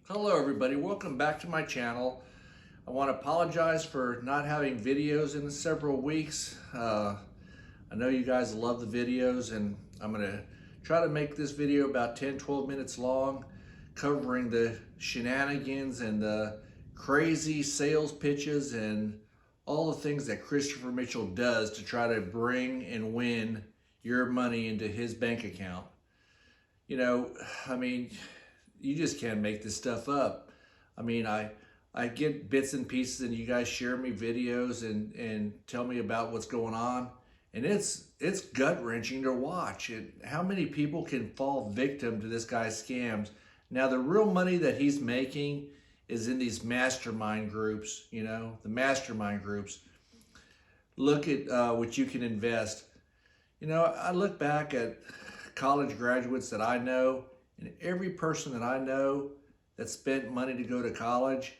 Hello everybody, welcome back to my channel. I want to apologize for not having videos in several weeks. I know you guys love the videos, and I'm going to try to make this video about 10-12 minutes long, covering the shenanigans and the crazy sales pitches and all the things that Christopher Mitchell does to try to bring and win your money into his bank account. You know, I mean, you just can't make this stuff up. I mean, I get bits and pieces, and you guys share me videos and tell me about what's going on, and it's gut wrenching to watch. How many people can fall victim to this guy's scams? Now, the real money that he's making is in these mastermind groups. You know, the mastermind groups. Look at what you can invest. You know, I look back at college graduates that I know, and every person that I know that spent money to go to college,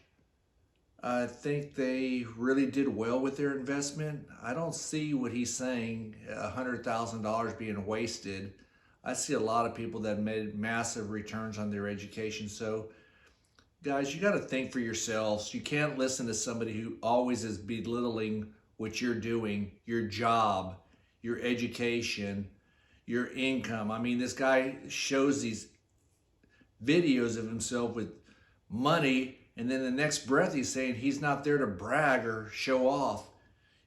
I think they really did well with their investment. I don't see what he's saying, $100,000 being wasted. I see a lot of people that made massive returns on their education. So guys, you got to think for yourselves. You can't listen to somebody who always is belittling what you're doing, your job, your education, your income. I mean, this guy shows these videos of himself with money, and then the next breath he's saying he's not there to brag or show off.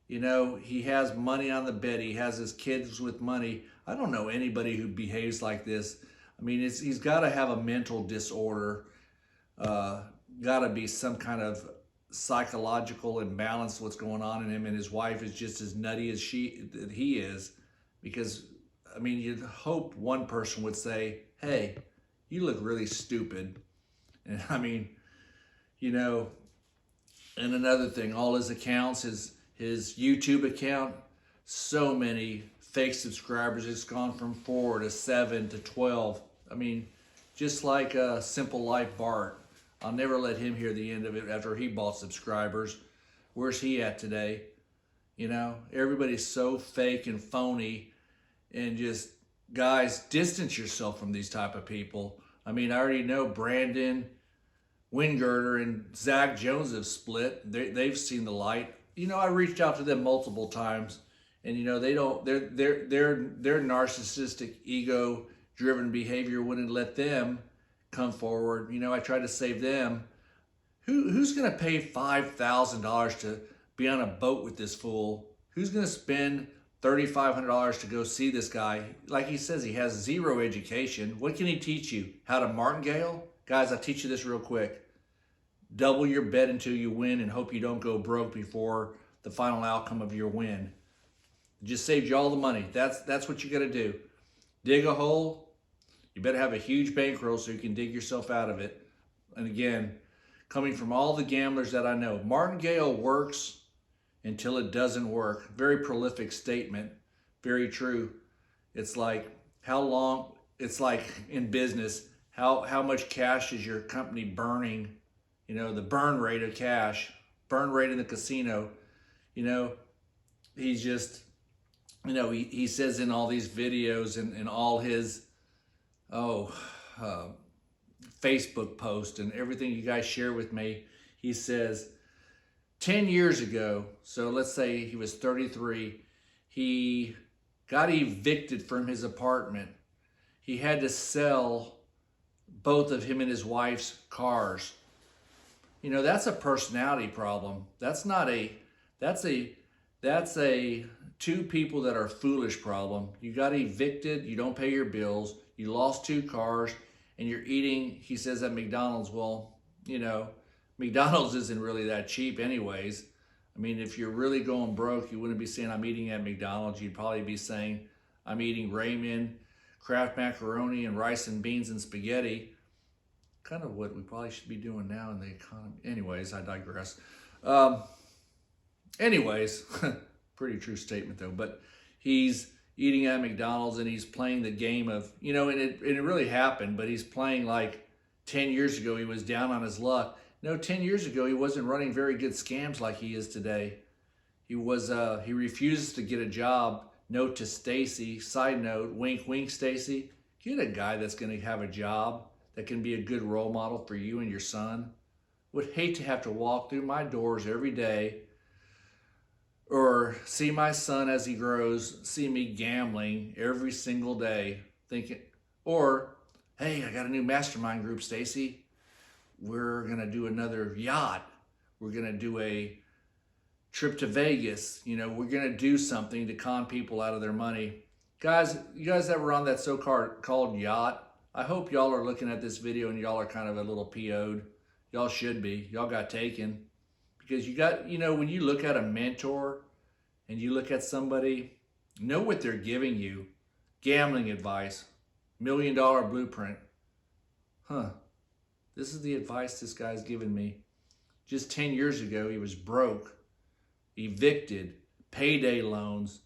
You know, he has money on the bed, he has his kids with money. I don't know anybody who behaves like this. I mean, he's got to have a mental disorder, got to be some kind of psychological imbalance what's going on in him, and his wife is just as nutty as he is. Because I mean, you'd hope one person would say, hey, you look really stupid. And I mean, you know, and another thing, all his accounts, his YouTube account, so many fake subscribers. It's gone from 4 to 7 to 12. I mean, just like Simple Life Bart. I'll never let him hear the end of it after he bought subscribers. Where's he at today? You know, everybody's so fake and phony, and just, guys, distance yourself from these type of people. I mean, I already know Brandon Wingirter and Zach Jones have split. They've seen the light. You know, I reached out to them multiple times, and you know, their narcissistic, ego-driven behavior wouldn't let them come forward. You know, I tried to save them. Who's going to pay $5,000 to be on a boat with this fool? Who's going to spend $3,500 to go see this guy? Like he says, he has zero education. What can he teach you? How to martingale? Guys, I'll teach you this real quick. Double your bet until you win and hope you don't go broke before the final outcome of your win. It just saved you all the money. That's what you got to do. Dig a hole. You better have a huge bankroll so you can dig yourself out of it. And again, coming from all the gamblers that I know, martingale works until it doesn't work. Very prolific statement. Very true. It's like, how long, it's like in business, how much cash is your company burning? You know, the burn rate of cash, burn rate in the casino. You know, he's just, you know, he says in all these videos and all his, Facebook posts and everything you guys share with me, he says, 10 years ago, so let's say he was 33, he got evicted from his apartment. He had to sell both of him and his wife's cars. You know, that's a personality problem. That's a two people that are foolish problem. You got evicted, you don't pay your bills, you lost 2 cars, and you're eating, he says, at McDonald's. Well, you know, McDonald's isn't really that cheap anyways. I mean, if you're really going broke, you wouldn't be saying I'm eating at McDonald's. You'd probably be saying I'm eating ramen, Kraft macaroni, and rice and beans and spaghetti. Kind of what we probably should be doing now in the economy. Anyways, I digress. Anyways, pretty true statement though. But he's eating at McDonald's and he's playing the game of, you know, and it really happened, but he's playing like 10 years ago he was down on his luck. No, 10 years ago, he wasn't running very good scams like he is today. He refuses to get a job. Note to Stacy, side note, wink, wink, Stacy. Get a guy that's going to have a job. that can be a good role model for you and your son. Would hate to have to walk through my doors every day or see my son as he grows, see me gambling every single day, thinking, or, hey, I got a new mastermind group, Stacy. We're going to do another yacht. We're going to do a trip to Vegas. You know, we're going to do something to con people out of their money. Guys, you guys that were on that so-called yacht, I hope y'all are looking at this video and y'all are kind of a little PO'd. Y'all should be. Y'all got taken. Because you got, you know, when you look at a mentor and you look at somebody, know what they're giving you. Gambling advice, $1 million blueprint. This is the advice this guy's given me. Just 10 years ago, he was broke, evicted, payday loans,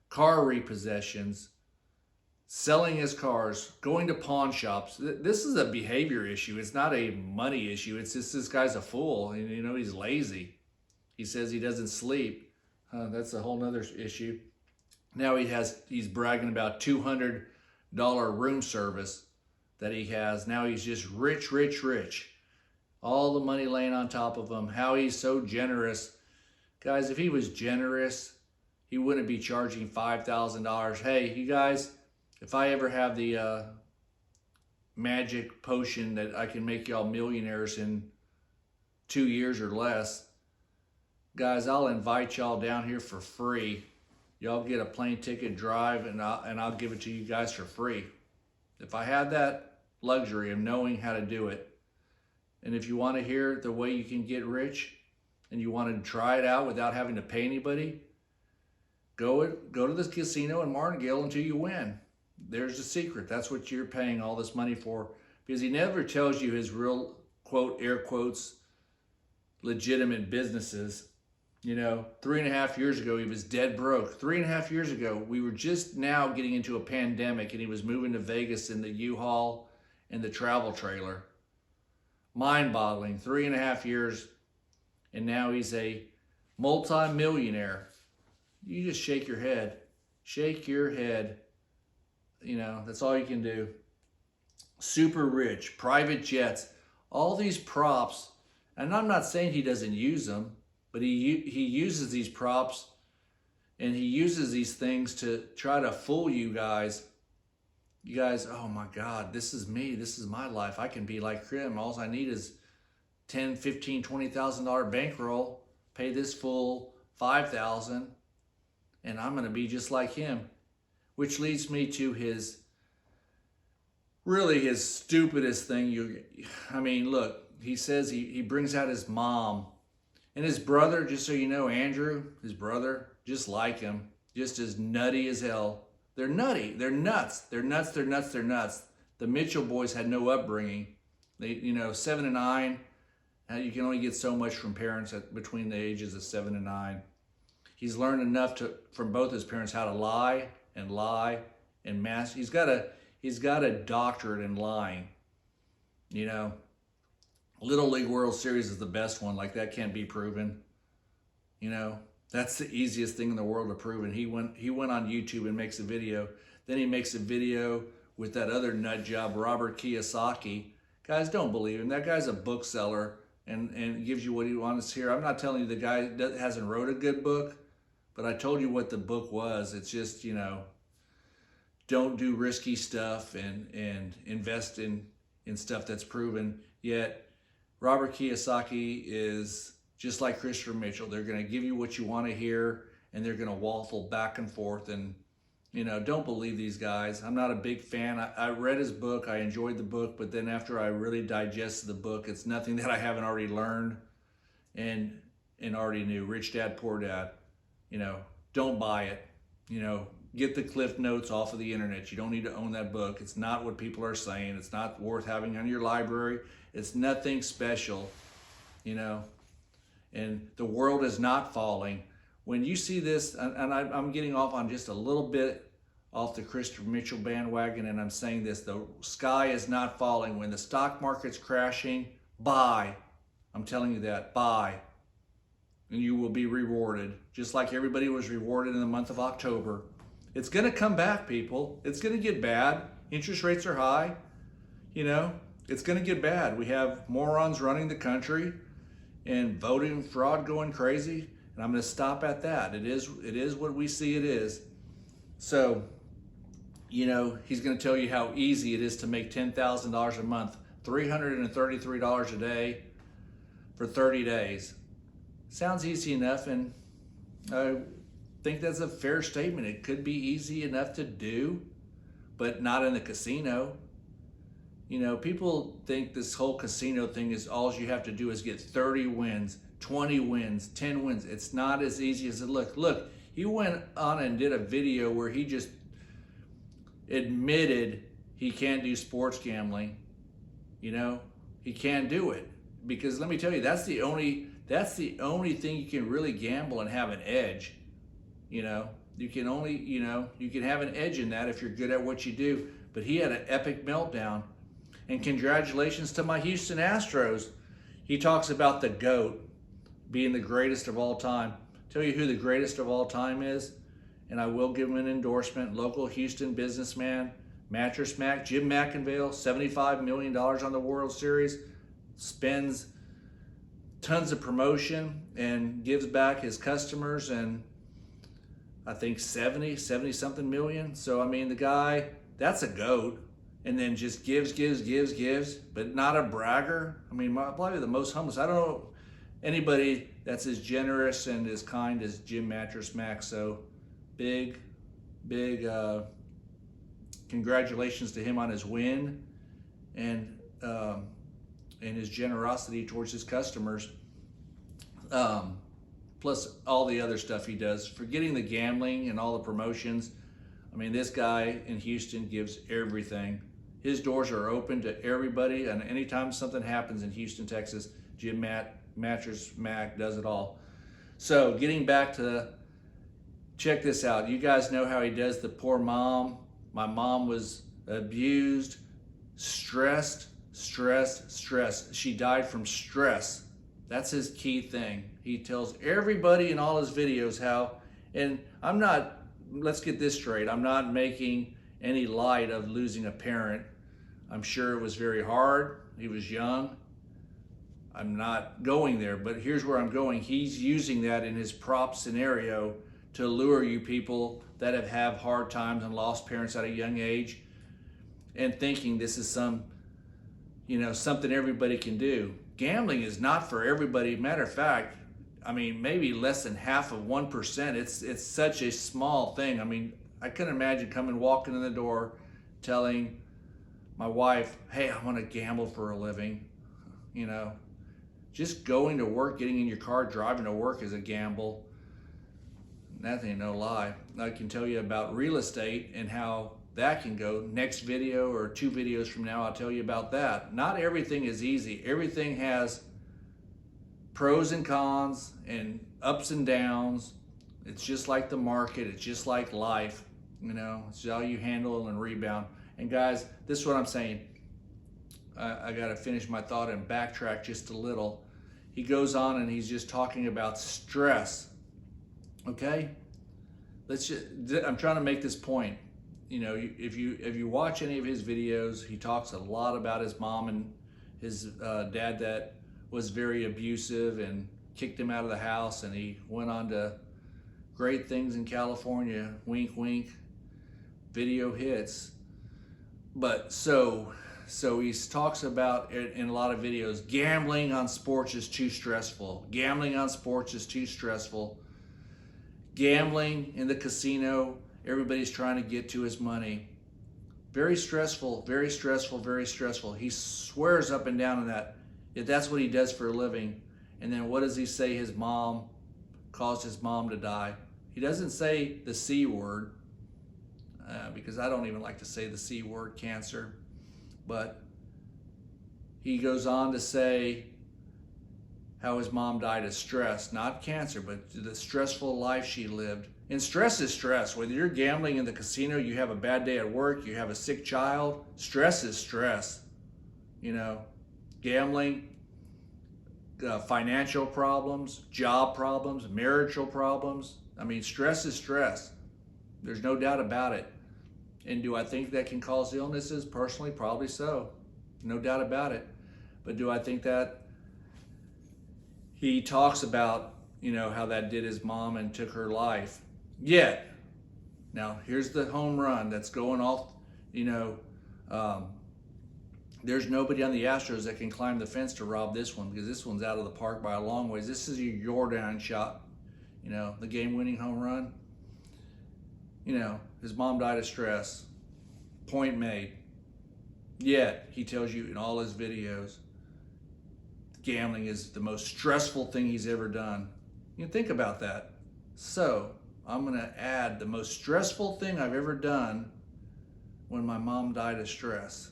car repossessions, selling his cars, going to pawn shops. This is a behavior issue. It's not a money issue. It's just this guy's a fool, and you know, he's lazy. He says he doesn't sleep. That's a whole nother issue. Now he's bragging about $200 room service that he has. Now he's just rich, rich, rich. All the money laying on top of him. How he's so generous. Guys, if he was generous, he wouldn't be charging $5,000. Hey, you guys, if I ever have the magic potion that I can make y'all millionaires in 2 years or less, guys, I'll invite y'all down here for free. Y'all get a plane ticket, drive, and I'll give it to you guys for free. If I had that luxury of knowing how to do it, and if you want to hear the way you can get rich, and you want to try it out without having to pay anybody, go to this casino in Martingale until you win. There's the secret. That's what you're paying all this money for, because he never tells you his real, quote, air quotes, legitimate businesses. You know, 3.5 years ago, he was dead broke. 3.5 years ago, we were just now getting into a pandemic, and he was moving to Vegas in the U-Haul and the travel trailer. Mind-boggling. 3.5 years, and now he's a multi-millionaire. You just shake your head. Shake your head. You know, that's all you can do. Super rich, private jets, all these props. And I'm not saying he doesn't use them, but he uses these props and he uses these things to try to fool you guys. You guys, oh my God, this is me. This is my life. I can be like him. All I need is $10,000, $15,000, $20,000 bankroll. Pay this full $5,000, and I'm going to be just like him. Which leads me to his stupidest thing. I mean, look, he says he brings out his mom. And his brother, just so you know, Andrew, his brother, just like him, just as nutty as hell. They're nutty. They're nuts. They're nuts. They're nuts. They're nuts. The Mitchell boys had no upbringing. They, you know, 7 and 9. You can only get so much from parents between the ages of 7 and 9. He's learned enough from both his parents how to lie and mask. He's got a doctorate in lying. You know. Little League World Series is the best one. Like, that can't be proven. You know, that's the easiest thing in the world to prove. And he went on YouTube and makes a video. Then he makes a video with that other nut job, Robert Kiyosaki. Guys, don't believe him. That guy's a bookseller and gives you what he wants to hear. I'm not telling you the guy that hasn't wrote a good book, but I told you what the book was. It's just, you know, don't do risky stuff and invest in stuff that's proven. Yet Robert Kiyosaki is just like Christopher Mitchell. They're going to give you what you want to hear, and they're going to waffle back and forth. And, you know, don't believe these guys. I'm not a big fan. I read his book. I enjoyed the book. But then after I really digested the book, it's nothing that I haven't already learned and already knew. Rich Dad, Poor Dad. You know, don't buy it. You know, get the Cliff Notes off of the internet. You don't need to own that book. It's not what people are saying. It's not worth having on your library. It's nothing special, you know, and the world is not falling. When you see this, and I'm getting off on just a little bit off the Christopher Mitchell bandwagon, and I'm saying this, the sky is not falling. When the stock market's crashing, buy. I'm telling you that, buy. And you will be rewarded, just like everybody was rewarded in the month of October. It's going to come back, people. It's going to get bad. Interest rates are high, you know. it's going to get bad. We have morons running the country and voting fraud going crazy, and I'm going to stop at that. It is what we see it is. So, you know, he's going to tell you how easy it is to make $10,000 a month, $333 a day for 30 days. Sounds easy enough, and I think that's a fair statement. It could be easy enough to do, but not in the casino. You know, people think this whole casino thing is all you have to do is get 30 wins, 20 wins, 10 wins. It's not as easy as it looks. Look, he went on and did a video where he just admitted he can't do sports gambling. You know, he can't do it because let me tell you, that's the only thing you can really gamble and have an edge. You know, you can only, you know, you can have an edge in that if you're good at what you do. But he had an epic meltdown. And congratulations to my Houston Astros. He talks about the GOAT being the greatest of all time. Tell you who the greatest of all time is, and I will give him an endorsement. Local Houston businessman, Mattress Mac, Jim McIngvale, $75 million on the World Series, spends tons of promotion and gives back his customers, and I think 70 something million. So, I mean, the guy, that's a GOAT. And then just gives, but not a bragger. I mean, probably the most humble. I don't know anybody that's as generous and as kind as Jim Mattress Mac. So big congratulations to him on his win and his generosity towards his customers. Plus all the other stuff he does, forgetting the gambling and all the promotions. I mean, this guy in Houston gives everything. His doors are open to everybody, and anytime something happens in Houston, Texas, Jim Mattress Mac does it all. So getting back to, check this out. You guys know how he does the poor mom. My mom was abused, stressed. She died from stress. That's his key thing. He tells everybody in all his videos how, and I'm not, let's get this straight, I'm not making any light of losing a parent. I'm sure it was very hard. He was young. I'm not going there, but here's where I'm going. He's using that in his prop scenario to lure you people that have had hard times and lost parents at a young age and thinking this is some, you know, something everybody can do. Gambling is not for everybody. Matter of fact, I mean, maybe less than half of 1%. It's such a small thing. I mean, I couldn't imagine walking in the door telling my wife, hey, I want to gamble for a living. You know, just going to work, getting in your car, driving to work is a gamble. That ain't no lie. I can tell you about real estate and how that can go. Next video or 2 videos from now, I'll tell you about that. Not everything is easy. Everything has pros and cons and ups and downs. It's just like the market. It's just like life. You know, it's how you handle and rebound. And guys, this is what I'm saying. I got to finish my thought and backtrack just a little. He goes on and he's just talking about stress. Okay? I'm trying to make this point. You know, if you watch any of his videos, he talks a lot about his mom and his dad that was very abusive and kicked him out of the house, and he went on to great things in California. Wink, wink. Video hits. But so he talks about it in a lot of videos. Gambling on sports is too stressful. Gambling on sports is too stressful. Gambling in the casino, everybody's trying to get to his money. Very stressful, very stressful, very stressful. He swears up and down on that. If that's what he does for a living. And then what does he say his mom caused his mom to die? He doesn't say the C word. Because I don't even like to say the C word, cancer. But he goes on to say how his mom died of stress, not cancer, but the stressful life she lived. And stress is stress. Whether you're gambling in the casino, you have a bad day at work, you have a sick child, stress is stress. You know, gambling, financial problems, job problems, marital problems. I mean, stress is stress. There's no doubt about it. And do I think that can cause illnesses? Personally, probably so. no doubt about it. But do I think that he talks about, you know, how that did his mom and took her life? Yet, now here's the home run that's going off, you know, there's nobody on the Astros that can climb the fence to rob this one, because this one's out of the park by a long ways. This is your Jordan shot, you know, the game-winning home run. You know, his mom died of stress. Point made. Yet, he tells you in all his videos, gambling is the most stressful thing he's ever done. You can think about that. So, I'm going to add the most stressful thing I've ever done when my mom died of stress.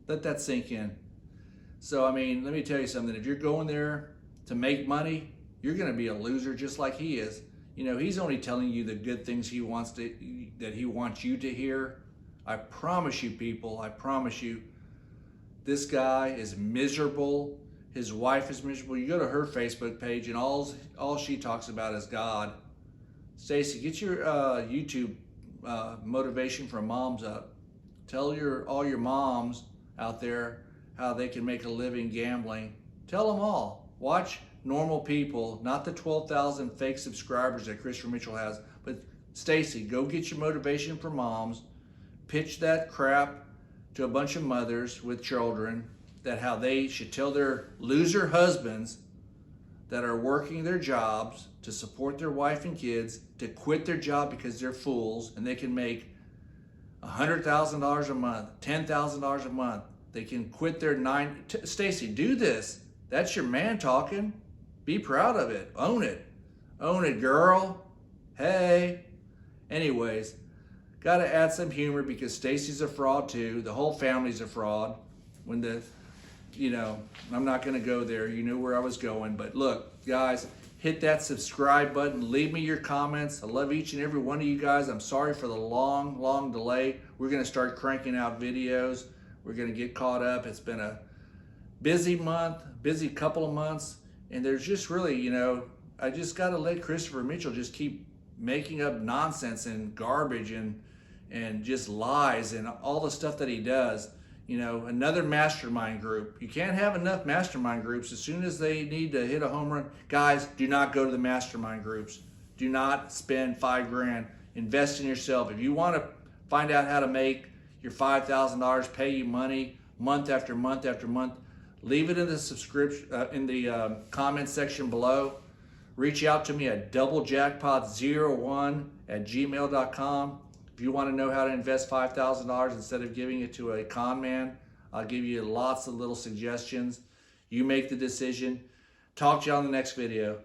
Let that sink in. So, I mean, let me tell you something. If you're going there to make money, you're going to be a loser just like he is. You know, he's only telling you the good things he wants you to hear. I promise you, people, I promise you, this guy is miserable. His wife is miserable. You go to her Facebook page and all she talks about is God. Stacy, get your YouTube motivation for moms up. Tell all your moms out there how they can make a living gambling. Tell them all. Watch normal people, not the 12,000 fake subscribers that Christopher Mitchell has, but Stacy, go get your motivation for moms. Pitch that crap to a bunch of mothers with children, that how they should tell their loser husbands that are working their jobs to support their wife and kids to quit their job because they're fools and they can make $100,000 a month, $10,000 a month. They can quit their Stacy, do this. That's your man talking. Be proud of it. Own it. Own it, girl. Hey. Anyways, got to add some humor because Stacy's a fraud too. The whole family's a fraud. You know, I'm not going to go there. You knew where I was going. But look, guys, hit that subscribe button. Leave me your comments. I love each and every one of you guys. I'm sorry for the long delay. We're going to start cranking out videos. We're going to get caught up. It's been a busy month, busy couple of months. And there's just really, you know, I just got to let Christopher Mitchell just keep making up nonsense and garbage and just lies and all the stuff that he does. You know, another mastermind group. You can't have enough mastermind groups. As soon as they need to hit a home run, guys, do not go to the mastermind groups. Do not spend $5,000. Invest in yourself. If you want to find out how to make your $5,000 pay you money month after month after month, leave it in the subscription comment section below. Reach out to me at doublejackpot01@gmail.com. If you want to know how to invest $5,000 instead of giving it to a con man, I'll give you lots of little suggestions. You make the decision. Talk to you on the next video.